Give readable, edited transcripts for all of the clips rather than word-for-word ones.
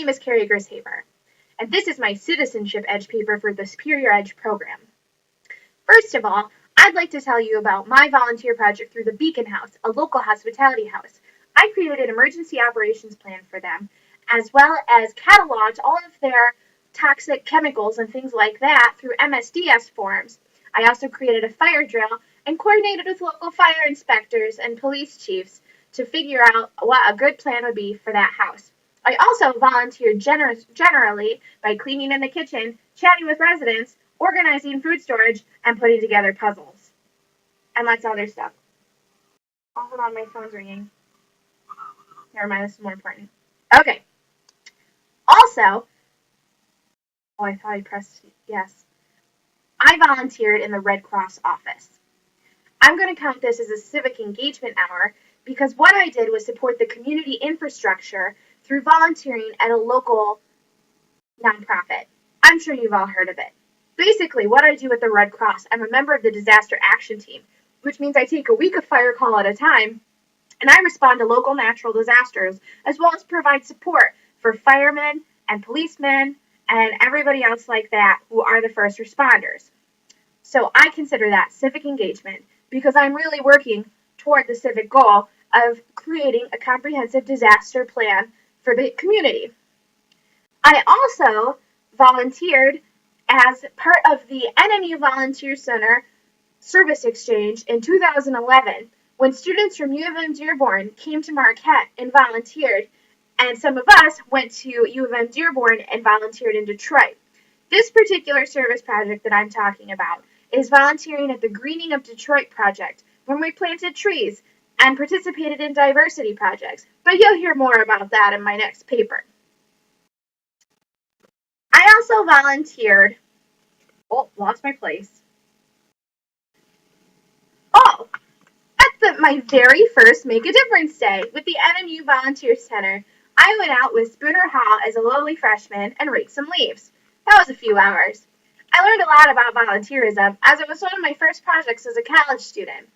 name is Carrie Grishaber, and this is my Citizenship Edge paper for the Superior Edge program. First of all, I'd like to tell you about my volunteer project through the Beacon House, a local hospitality house. I created an emergency operations plan for them, as well as cataloged all of their toxic chemicals and things like that through MSDS forms. I also created a fire drill and coordinated with local fire inspectors and police chiefs to figure out what a good plan would be for that house. I also volunteered generally by cleaning in the kitchen, chatting with residents, organizing food storage, and putting together puzzles. And lots of other stuff. Oh, hold on, my phone's ringing. Never mind, this is more important. Okay. Also, I thought I pressed yes. I volunteered in the Red Cross office. I'm going to count this as a civic engagement hour because what I did was support the community infrastructure through volunteering at a local nonprofit. I'm sure you've all heard of it. Basically, what I do with the Red Cross, I'm a member of the disaster action team, which means I take a week of fire call at a time, and I respond to local natural disasters, as well as provide support for firemen and policemen and everybody else like that who are the first responders. So I consider that civic engagement because I'm really working toward the civic goal of creating a comprehensive disaster plan for the community. I also volunteered as part of the NMU Volunteer Center Service Exchange in 2011 when students from U of M Dearborn came to Marquette and volunteered, and some of us went to U of M Dearborn and volunteered in Detroit. This particular service project that I'm talking about is volunteering at the Greening of Detroit project, when we planted trees and participated in diversity projects, but you'll hear more about that in my next paper. I also volunteered, lost my place. At my very first Make a Difference Day with the NMU Volunteer Center, I went out with Spooner Hall as a lowly freshman and raked some leaves. That was a few hours. I learned a lot about volunteerism as it was one of my first projects as a college student.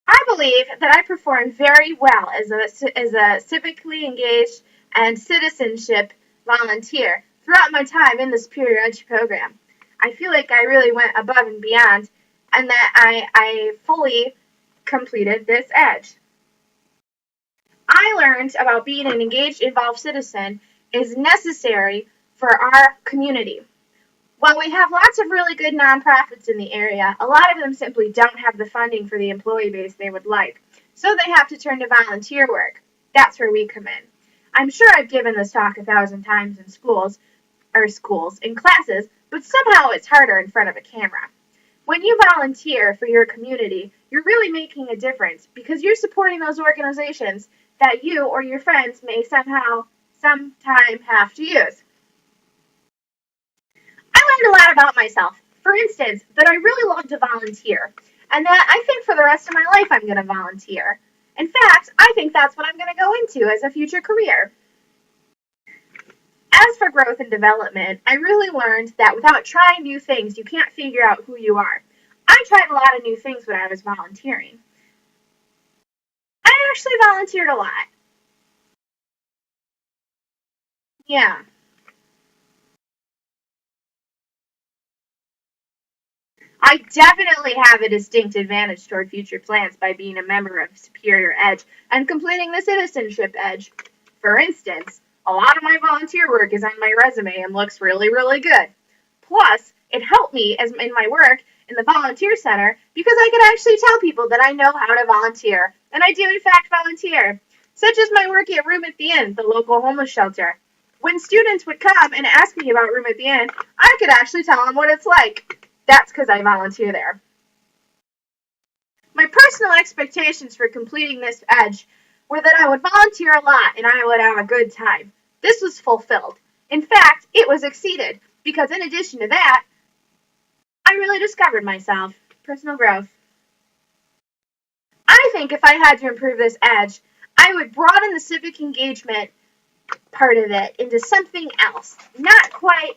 I believe that I performed very well as a civically engaged and citizenship volunteer throughout my time in the Superior Edge program. I feel like I really went above and beyond and that I fully completed this edge. I learned about being an engaged, involved citizen is necessary for our community. While we have lots of really good nonprofits in the area, a lot of them simply don't have the funding for the employee base they would like, so they have to turn to volunteer work. That's where we come in. I'm sure I've given this talk 1,000 times in in classes, but somehow it's harder in front of a camera. When you volunteer for your community, you're really making a difference because you're supporting those organizations that you or your friends may sometime have to use. I learned a lot about myself. For instance, that I really love to volunteer, and that I think for the rest of my life I'm going to volunteer. In fact, I think that's what I'm going to go into as a future career. As for growth and development, I really learned that without trying new things, you can't figure out who you are. I tried a lot of new things when I was volunteering. I actually volunteered a lot. Yeah. I definitely have a distinct advantage toward future plans by being a member of Superior Edge and completing the Citizenship Edge. For instance, a lot of my volunteer work is on my resume and looks really, really good. Plus, it helped me in my work in the volunteer center because I could actually tell people that I know how to volunteer, and I do in fact volunteer, such as my work at Room at the Inn, the local homeless shelter. When students would come and ask me about Room at the Inn, I could actually tell them what it's like. That's because I volunteer there. My personal expectations for completing this edge were that I would volunteer a lot and I would have a good time. This was fulfilled. In fact, it was exceeded because in addition to that, I really discovered myself. Personal growth. I think if I had to improve this edge, I would broaden the civic engagement part of it into something else. Not quite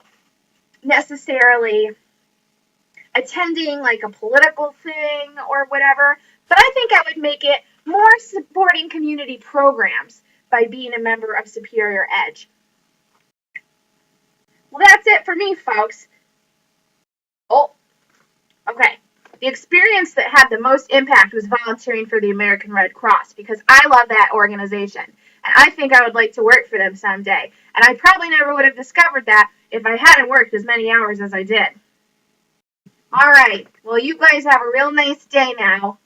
necessarily attending like a political thing or whatever, but I think I would make it more supporting community programs by being a member of Superior Edge. Well, that's it for me, folks. Oh, okay. The experience that had the most impact was volunteering for the American Red Cross because I love that organization and I think I would like to work for them someday. And I probably never would have discovered that if I hadn't worked as many hours as I did. All right. Well, you guys have a real nice day now.